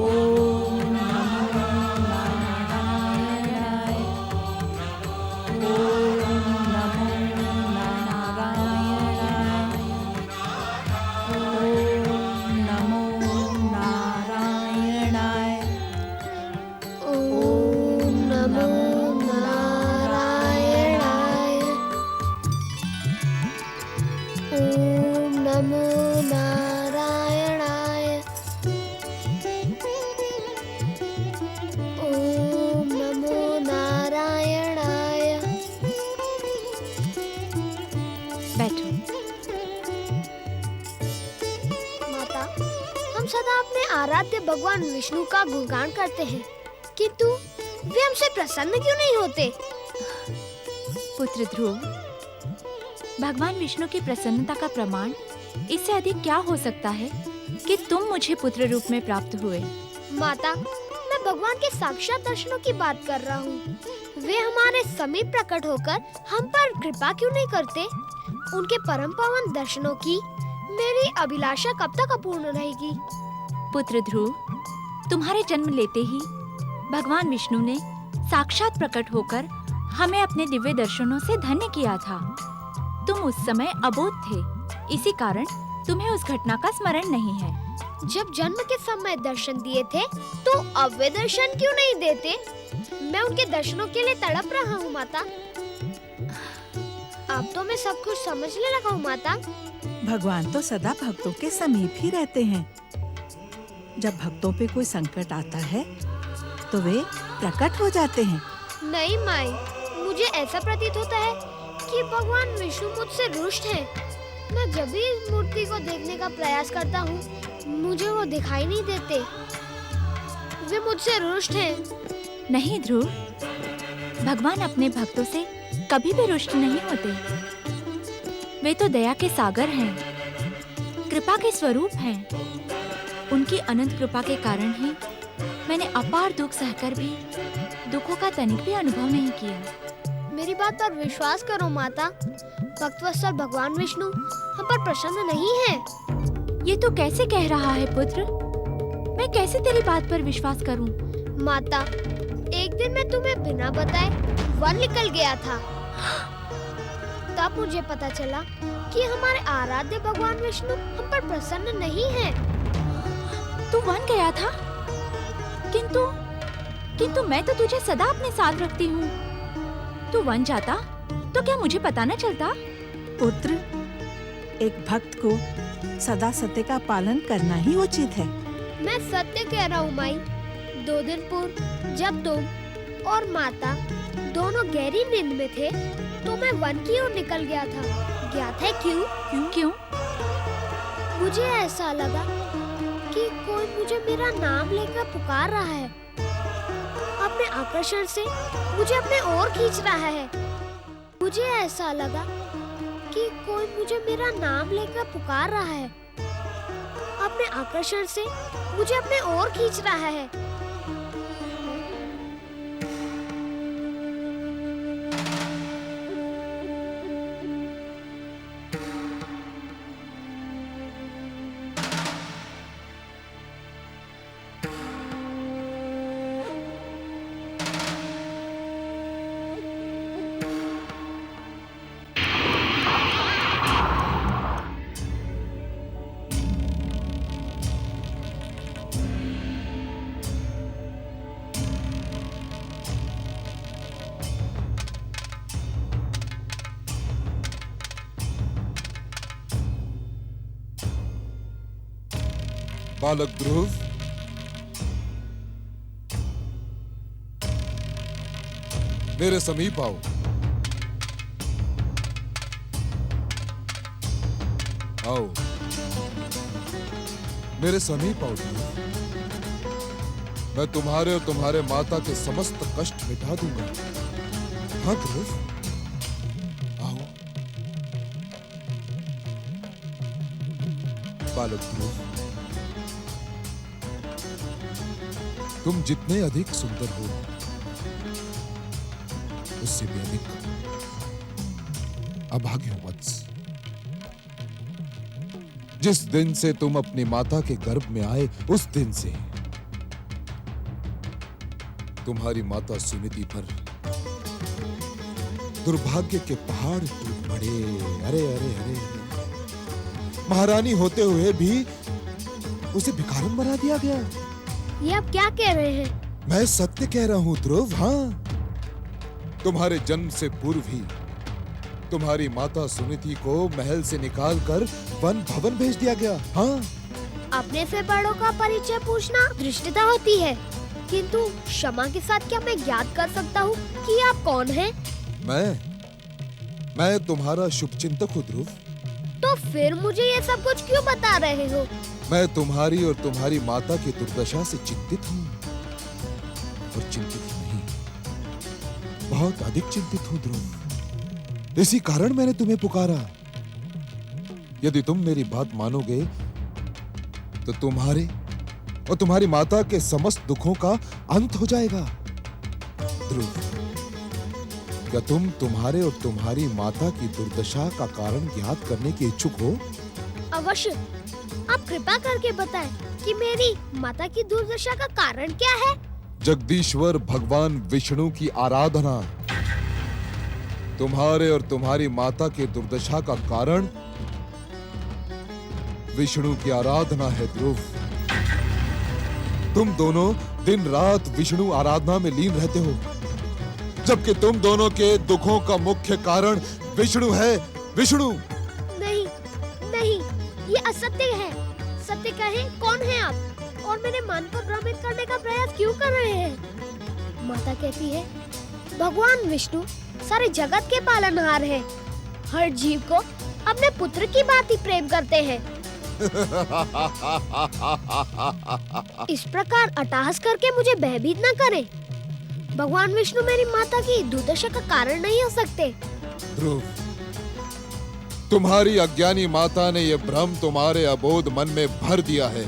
ओम नमो नारायणाय। ओम नमो नारायणाय। ओम नमो नारायणाय। ओम नमो नारायणाय। ओम नमो नारायणाय। ओम नमो नारायणाय। बैठो। माता, हम सदा अपने आराध्य भगवान विष्णु का गुणगान करते हैं, किंतु वे हमसे प्रसन्न क्यों नहीं होते? पुत्र ध्रुव, भगवान विष्णु की प्रसन्नता का प्रमाण इससे अधिक क्या हो सकता है कि तुम मुझे पुत्र रूप में प्राप्त हुए। माता, मैं भगवान के साक्षात दर्शनों की बात कर रहा हूँ। वे हमारे समीप प्रकट होकर हम पर कृपा क्यों नहीं करते? उनके परम पावन दर्शनों की मेरी अभिलाषा कब तक अपूर्ण रहेगी? पुत्र ध्रुव, तुम्हारे जन्म लेते ही भगवान विष्णु ने साक्षात प्रकट होकर हमें अपने दिव्य दर्शनों से धन्य किया था। तुम उस समय अबोध थे, इसी कारण तुम्हें उस घटना का स्मरण नहीं है। जब जन्म के समय दर्शन दिए थे, तो अब वे दर्शन क्यों नहीं देते? मैं उनके दर्शनों के लिए तड़प रहा हूँ माता। अब तो मैं सब कुछ समझने लगा हूँ माता। भगवान तो सदा भक्तों के समीप ही रहते हैं। जब भक्तों पे कोई संकट आता है तो वे प्रकट हो जाते हैं। नहीं माई, मुझे ऐसा प्रतीत होता है कि भगवान विष्णु मुझसे रुष्ट हैं। मैं जब भी इस मूर्ति को देखने का प्रयास करता हूँ, मुझे वो दिखाई नहीं देते। वे मुझसे रुष्ट हैं। नहीं ध्रुव, भगवान अपने भक्तों से कभी भी रुष्ट नहीं होते। वे तो दया के सागर हैं, कृपा के स्वरूप हैं। उनकी अनंत कृपा के कारण ही मैंने अपार दुख सहकर भी दुखों का तनिक भी अनुभव नहीं किया। मेरी बात पर विश्वास करो माता। भक्तवत्सल भगवान विष्णु हम पर प्रसन्न नहीं है। ये तो कैसे कह रहा है पुत्र? मैं कैसे तेरी बात पर विश्वास करूं? माता, एक दिन मैं तुम्हें बिना बताए वन निकल गया था। तब मुझे पता चला कि हमारे आराध्य भगवान विष्णु हम पर प्रसन्न नहीं है। तू वन गया था? किंतु मैं तो तुझे सदा अपने साथ रखती हूँ। तू वन जाता तो क्या मुझे पता न चलता? पुत्र, एक भक्त को सदा सत्य का पालन करना ही उचित है। मैं सत्य कह रहा हूँ माई। 2 दिन पूर्व जब तुम और माता दोनों गहरी नींद में थे, तो मैं वन की ओर निकल गया था। ज्ञात है क्यों? क्यों? मुझे ऐसा लगा कि कोई मुझे मेरा नाम लेकर पुकार रहा है। अपने आकर्षण से मुझे अपने ओर खींच रहा है। मुझे ऐसा लगा कि कोई मुझे मेरा नाम लेकर पुकार रहा है। अपने आकर्षण से मुझे अपने ओर खींच रहा है। बालक ध्रुव, मेरे समीप आओ। आओ, मेरे समीप आओ ध्रुव। मैं तुम्हारे और तुम्हारे माता के समस्त कष्ट मिटा दूंगा। हाँ ध्रुव, आओ। बालक ध्रुव, तुम जितने अधिक सुंदर हो, उससे भी अधिक अभागे हो वत्स। जिस दिन से तुम अपनी माता के गर्भ में आए, उस दिन से तुम्हारी माता सुनीति पर दुर्भाग्य के पहाड़ टूट पड़े। अरे अरे अरे अरे, महारानी होते हुए भी उसे भिखारन बना दिया गया। ये आप क्या कह रहे हैं? मैं सत्य कह रहा हूं ध्रुव। हाँ, तुम्हारे जन्म से पूर्व ही तुम्हारी माता सुनीति को महल से निकालकर वन भवन भेज दिया गया। हाँ, अपने से बड़ों का परिचय पूछना धृष्टता होती है, किंतु क्षमा के साथ क्या मैं ज्ञात कर सकता हूँ कि आप कौन हैं? मैं तुम्हारा शुभचिंतक हूँ ध्रुव। तो फिर मुझे ये सब कुछ क्यों बता रहे हो? मैं तुम्हारी और तुम्हारी माता की दुर्दशा से चिंतित हूँ। और चिंतित ही नहीं, बहुत अधिक चिंतित हूँ ध्रुव। इसी कारण मैंने तुम्हें पुकारा। यदि तुम मेरी बात मानोगे तो तुम्हारे और तुम्हारी माता के समस्त दुखों का अंत हो जाएगा। ध्रुव, क्या तुम तुम्हारे और तुम्हारी माता की दुर्दशा का कारण ज्ञात करने के इच्छुक हो? अवश्य। आप कृपा करके बताएं कि मेरी माता की दुर्दशा का कारण क्या है? जगदीश्वर भगवान विष्णु की आराधना। तुम्हारे और तुम्हारी माता की दुर्दशा का कारण विष्णु की आराधना है ध्रुव। तुम दोनों दिन रात विष्णु आराधना में लीन रहते हो, जबकि तुम दोनों के दुखों का मुख्य कारण विष्णु है। विष्णु नहीं, नहीं, ये असत्य है। सत्य कहें, कौन है आप? और मेरे मन को भ्रमित करने का प्रयास क्यों कर रहे हैं? माता कहती है, भगवान विष्णु सारे जगत के पालनहार हैं। हर जीव को अपने पुत्र की भांति प्रेम करते हैं। इस प्रकार अट्टहास करके मुझे भयभीत न करें। भगवान विष्णु मेरी माता की दुर्दशा का कारण नहीं हो सकते। ध्रुव, तुम्हारी अज्ञानी माता ने यह भ्रम तुम्हारे अबोध मन में भर दिया है।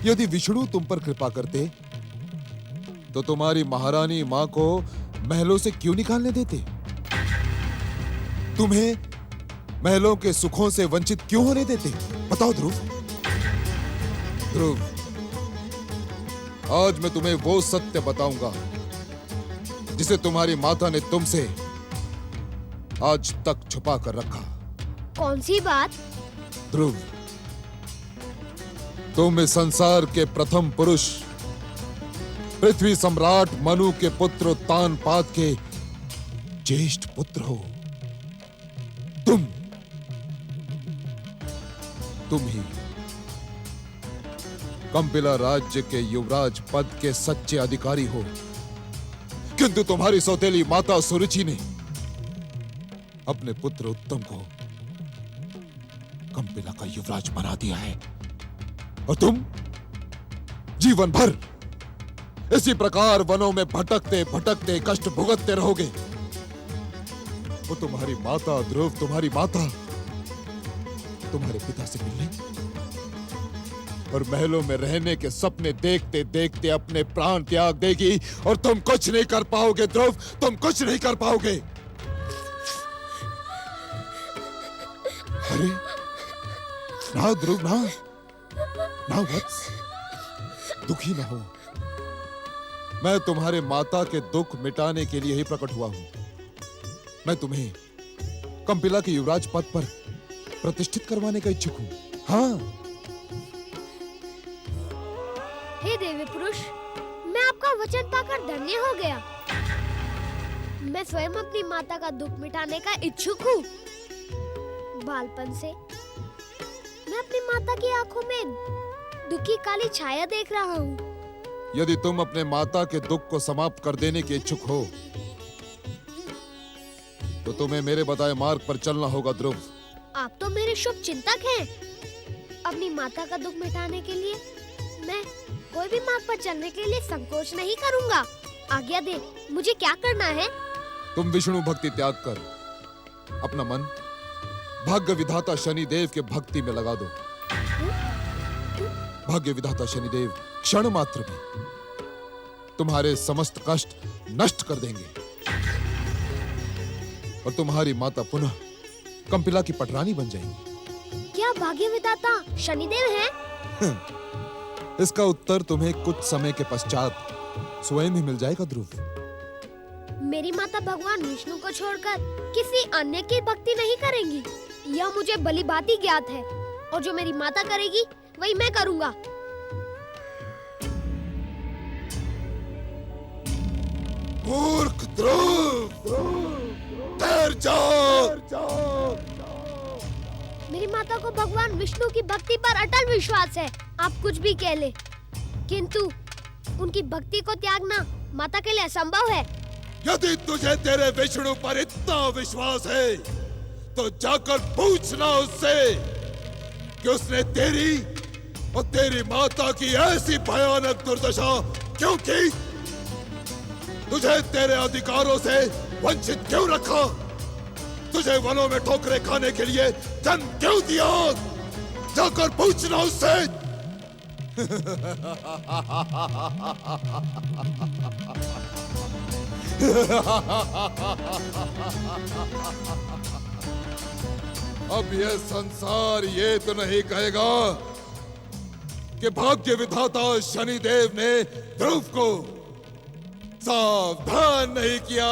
यदि विष्णु तुम पर कृपा करते तो तुम्हारी महारानी मां को महलों से क्यों निकालने देते? तुम्हें महलों के सुखों से वंचित क्यों होने देते? बताओ ध्रुव। ध्रुव, आज मैं तुम्हें वो सत्य बताऊंगा जिसे तुम्हारी माता ने तुमसे आज तक छुपा कर रखा। कौन सी बात? ध्रुव, तुम इस संसार के प्रथम पुरुष पृथ्वी सम्राट मनु के पुत्र उत्तानपाद के ज्येष्ठ पुत्र हो। तुम ही कंपिला राज्य के युवराज पद के सच्चे अधिकारी हो, किंतु तुम्हारी सौतेली माता सुरुचि ने अपने पुत्र उत्तम को कंपिला का युवराज बना दिया है। और तुम जीवन भर इसी प्रकार वनों में भटकते भटकते कष्ट भुगतते रहोगे। वो तुम्हारी माता ध्रुव, तुम्हारी माता तुम्हारे पिता से मिलने और महलों में रहने के सपने देखते देखते अपने प्राण त्याग देगी और तुम कुछ नहीं कर पाओगे ध्रुव, तुम कुछ नहीं कर पाओगे। अरे ना ध्रुव, ना वत्स, दुखी ना हो। मैं तुम्हारे माता के दुख मिटाने के लिए ही प्रकट हुआ हूं। मैं तुम्हें कंपिला के युवराज पद पर प्रतिष्ठित करवाने का इच्छुक हूं। हाँ। हे देवी पुरुष, मैं आपका वचन पाकर धन्य हो गया। मैं स्वयं अपनी माता का दुख मिटाने का इच्छुक हूँ। बालपन से मैं अपनी माता की आंखों में दुख की काली छाया देख रहा हूँ। यदि तुम अपने माता के दुख को समाप्त कर देने के इच्छुक हो तो तुम्हें मेरे बताए मार्ग पर चलना होगा ध्रुव। आप तो मेरे शुभ चिंतक हैं। अपनी माता का दुख मिटाने के लिए मैं कोई भी मार्ग पर चलने के लिए संकोच नहीं करूंगा। आज्ञा दे, मुझे क्या करना है? तुम विष्णु भक्ति त्याग कर अपना मन भाग्य विधाता शनिदेव के भक्ति में लगा दो। भाग्य विधाता शनिदेव क्षण मात्र में तुम्हारे समस्त कष्ट नष्ट कर देंगे और तुम्हारी माता पुनः कंपिला की पटरानी बन जाएंगी। क्या भाग्य विधाता शनिदेव हैं? इसका उत्तर तुम्हें कुछ समय के पश्चात स्वयं ही मिल जाएगा ध्रुव। मेरी माता भगवान विष्णु को छोड़कर किसी अन्य की भक्ति नहीं करेंगी, यह मुझे भली भांति ज्ञात है। और जो मेरी माता करेगी वही मैं करूंगा। मूर्ख ध्रुव, ठहर जाओ। मेरी माता को भगवान विष्णु की भक्ति पर अटल विश्वास है। आप कुछ भी कह ले, किंतु उनकी भक्ति को त्यागना माता के लिए असंभव है। यदि तुझे तेरे विष्णु पर इतना विश्वास है तो जाकर पूछना उससे कि उसने तेरी और तेरी माता की ऐसी भयानक दुर्दशा क्यों की, तुझे तेरे अधिकारों से वंचित क्यों रखा, तुझे वनों में ठोकरें खाने के लिए जन्म क्यों दिया। जाकर पूछना उससे। अब यह संसार ये तो नहीं कहेगा कि भाग्य विधाता शनिदेव ने ध्रुव को सावधान नहीं किया।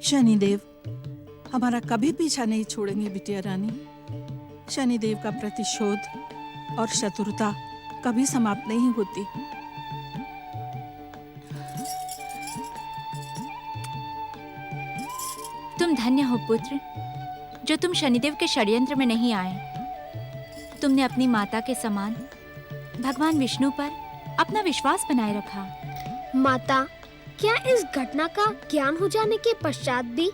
शनिदेव हमारा कभी पीछा नहीं छोड़ेंगे बिटिया रानी। शनिदेव का प्रतिशोध और शत्रुता कभी समाप्त नहीं होती। तुम धन्य हो पुत्र, जो तुम शनिदेव के षड्यंत्र में नहीं आए। तुमने अपनी माता के समान भगवान विष्णु पर अपना विश्वास बनाए रखा। माता, क्या इस घटना का ज्ञान हो जाने के पश्चात भी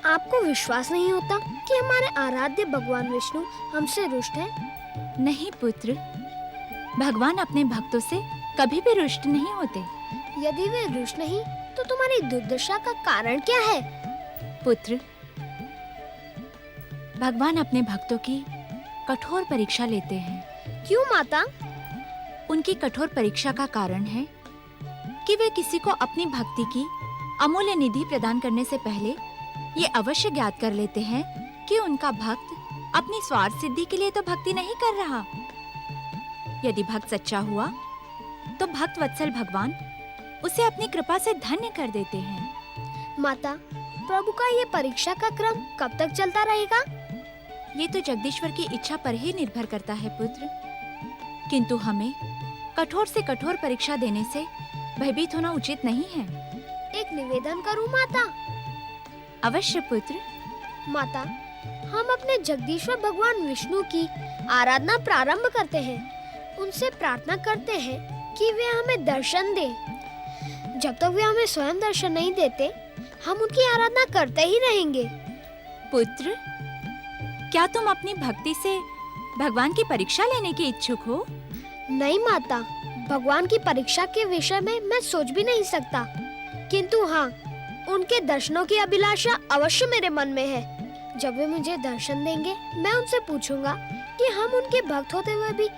आपको विश्वास नहीं होता कि हमारे आराध्य भगवान विष्णु हमसे रुष्ट है? नहीं पुत्र, भगवान अपने भक्तों से कभी भी रुष्ट नहीं होते। यदि वे रुष्ट नहीं तो तुम्हारी दुर्दशा का कारण क्या है? पुत्र, भगवान अपने भक्तों की कठोर परीक्षा लेते हैं। क्यों माता? उनकी कठोर परीक्षा का कारण है कि वे किसी को अपनी भक्ति की अमूल्य निधि प्रदान करने से पहले ये अवश्य ज्ञात कर लेते हैं कि उनका भक्त अपनी स्वार्थ सिद्धि के लिए तो भक्ति नहीं कर रहा। यदि भक्त सच्चा हुआ तो भक्त वत्सल भगवान उसे अपनी कृपा से धन्य कर देते हैं। माता, प्रभु का ये परीक्षा का क्रम कब तक चलता रहेगा? ये तो जगदीश्वर की इच्छा पर ही निर्भर करता है पुत्र, किंतु हमें कठोर से कठोर परीक्षा देने से भयभीत होना उचित नहीं है। एक निवेदन करूं माता? अवश्य पुत्र। माता, हम अपने जगदीश्वर भगवान विष्णु की आराधना प्रारंभ करते हैं। उनसे प्रार्थना करते हैं कि वे हमें दर्शन दें। जब तक वे हमें स्वयं दर्शन नहीं देते, हम उनकी आराधना करते ही रहेंगे। पुत्र, क्या तुम अपनी भक्ति से भगवान की परीक्षा लेने के इच्छुक हो? नहीं माता, भगवान की परीक्षा के विषय में मैं सोच भी नहीं सकता, किंतु हाँ, उनके दर्शनों की अभिलाषा अवश्य मेरे मन में है। जब वे मुझे दर्शन देंगे, मैं उनसे पूछूंगा कि हम उनके भक्त होते हुए भी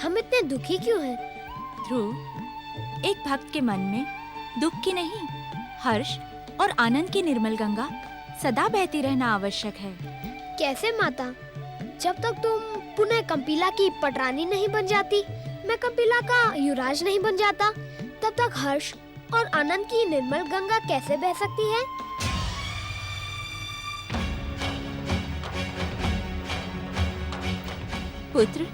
हम इतने दुखी क्यों हैं? ध्रुव, एक भक्त के मन में दुख की नहीं, हर्ष और आनंद की निर्मल गंगा सदा बहती रहना आवश्यक है। कैसे माता? जब तक तुम पुनः कंपिला की पटरानी नहीं बन जाती, मैं कंपिला का युवराज नहीं बन जाता, तब तक हर्ष और आनंद की निर्मल गंगा कैसे बह सकती है? पुत्र,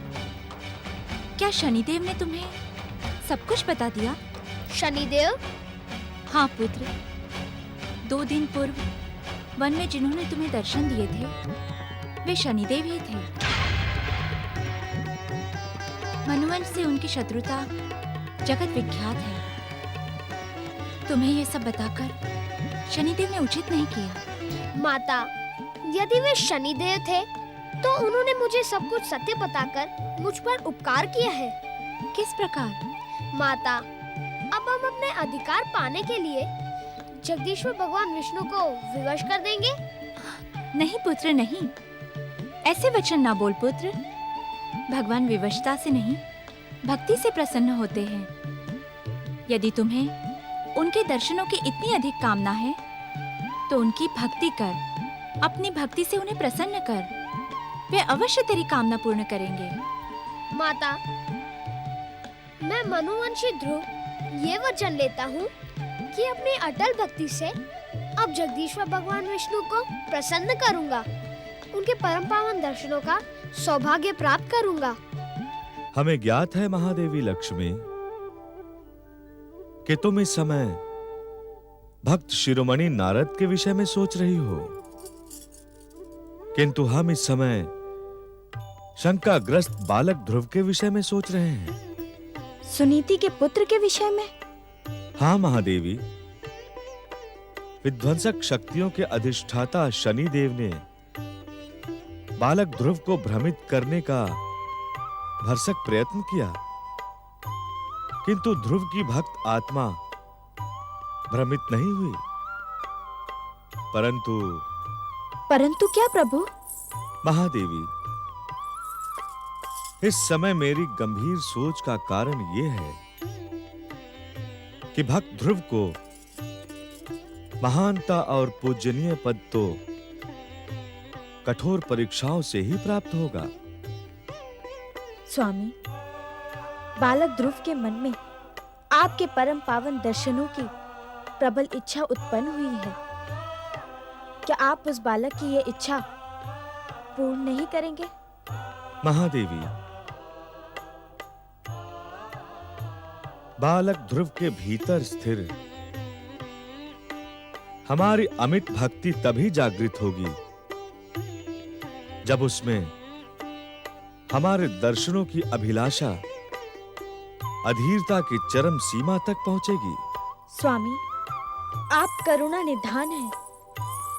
क्या शनिदेव ने तुम्हें सब कुछ बता दिया? शनिदेव? हाँ पुत्र, 2 दिन पूर्व वन में जिन्होंने तुम्हें दर्शन दिए थे, वे शनिदेव ही थे। मनुवंश से उनकी शत्रुता जगत विख्यात है। तुम्हें ये सब बताकर शनिदेव ने उचित नहीं किया। माता, यदि वे शनिदेव थे तो उन्होंने मुझे सब कुछ सत्य बताकर मुझ पर उपकार किया है। किस प्रकार? माता, अब हम अपने अधिकार पाने के लिए जगदीश्वर भगवान विष्णु को विवश कर देंगे? नहीं पुत्र, नहीं, ऐसे वचन ना बोल पुत्र। भगवान विवशता से नहीं, भक्ति से प्रसन्न होते हैं। यदि तुम्हें उनके दर्शनों की इतनी अधिक कामना है तो उनकी भक्ति कर, अपनी भक्ति से उन्हें प्रसन्न कर। वे अवश्य तेरी कामना पूर्ण करेंगे। माता, मैं मनुवंशी ध्रुव ये वचन लेता हूँ कि अपनी अटल भक्ति से अब जगदीश्वर भगवान विष्णु को प्रसन्न करूँगा, उनके परम पावन दर्शनों का सौभाग्य प्राप्त करूँगा। हमें ज्ञात है महादेवी लक्ष्मी कि तुम इस समय भक्त शिरोमणि नारद के विषय में सोच रही हो, किंतु हम इस समय शंकाग्रस्त बालक ध्रुव के विषय में सोच रहे हैं। सुनीति के पुत्र के विषय में? हाँ महादेवी, विध्वंसक शक्तियों के अधिष्ठाता शनि देव ने बालक ध्रुव को भ्रमित करने का भरसक प्रयत्न किया, किंतु ध्रुव की भक्त आत्मा भ्रमित नहीं हुई। परंतु क्या प्रभु? महादेवी, इस समय मेरी गंभीर सोच का कारण यह है कि भक्त ध्रुव को महानता और पूजनीय पद तो कठोर परीक्षाओं से ही प्राप्त होगा। स्वामी, बालक ध्रुव के मन में आपके परम पावन दर्शनों की प्रबल इच्छा उत्पन्न हुई है। क्या आप उस बालक की यह इच्छा पूर्ण नहीं करेंगे? महादेवी, बालक ध्रुव के भीतर स्थिर हमारी अमिट भक्ति तभी जागृत होगी जब उसमें हमारे दर्शनों की अभिलाषा अधीरता की चरम सीमा तक पहुंचेगी। स्वामी, आप करुणा निधान हैं,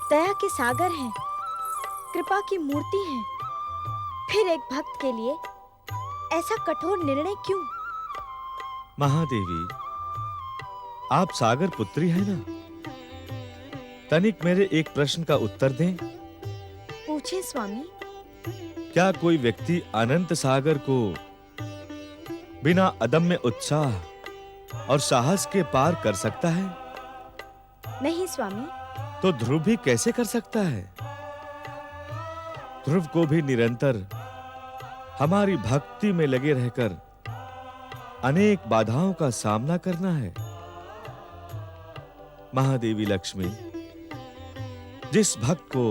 दया के सागर हैं, कृपा की मूर्ति हैं। फिर एक भक्त के लिए ऐसा कठोर निर्णय क्यों? महादेवी, आप सागर पुत्री हैं ना? तनिक मेरे एक प्रश्न का उत्तर दें। पूछे स्वामी। क्या कोई व्यक्ति अनंत सागर को बिना अदम्य उत्साह और साहस के पार कर सकता है? नहीं स्वामी। तो ध्रुव भी कैसे कर सकता है? ध्रुव को भी निरंतर हमारी भक्ति में लगे रहकर अनेक बाधाओं का सामना करना है। महादेवी लक्ष्मी, जिस भक्त को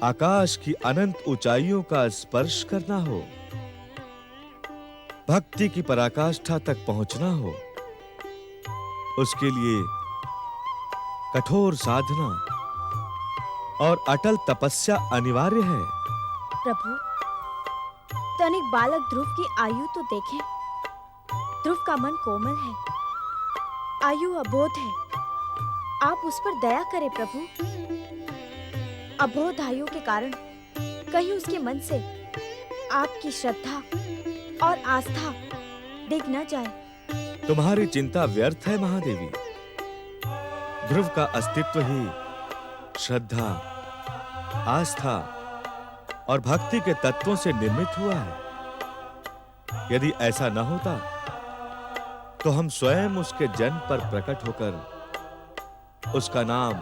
आकाश की अनंत ऊंचाइयों का स्पर्श करना हो, भक्ति की पराकाष्ठा तक पहुंचना हो, उसके लिए कठोर साधना और अटल तपस्या अनिवार्य है। प्रभु, तनिक बालक ध्रुव की आयु तो देखें। ध्रुव का मन कोमल है, आयु अबोध है। आप उस पर दया करें प्रभु। अबोध आयु के कारण कहीं उसके मन से आपकी श्रद्धा और आस्था डिग न जाए। तुम्हारी चिंता व्यर्थ है महादेवी। ध्रुव का अस्तित्व ही श्रद्धा, आस्था और भक्ति के तत्वों से निर्मित हुआ है। यदि ऐसा न होता तो हम स्वयं उसके जन्म पर प्रकट होकर उसका नाम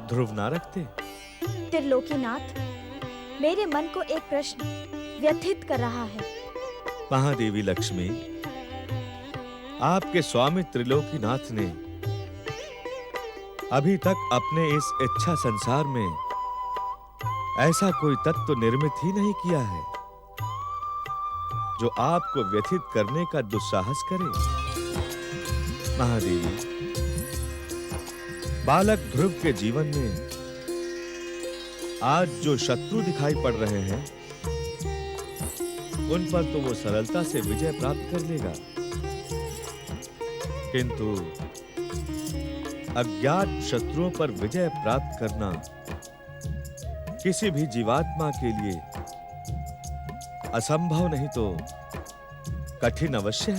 ध्रुव ना रखते। त्रिलोकीनाथ, मेरे मन को एक प्रश्न व्यथित कर रहा है। महादेवी लक्ष्मी, आपके स्वामी त्रिलोकीनाथ ने अभी तक अपने इस इच्छा संसार में ऐसा कोई तत्व निर्मित ही नहीं किया है जो आपको व्यथित करने का दुस्साहस करे। महादेवी, बालक ध्रुव के जीवन में आज जो शत्रु दिखाई पड़ रहे हैं, उन पर तो वो सरलता से विजय प्राप्त कर लेगा, किंतु अज्ञात शत्रुओं पर विजय प्राप्त करना किसी भी जीवात्मा के लिए असंभव नहीं तो कठिन अवश्य है।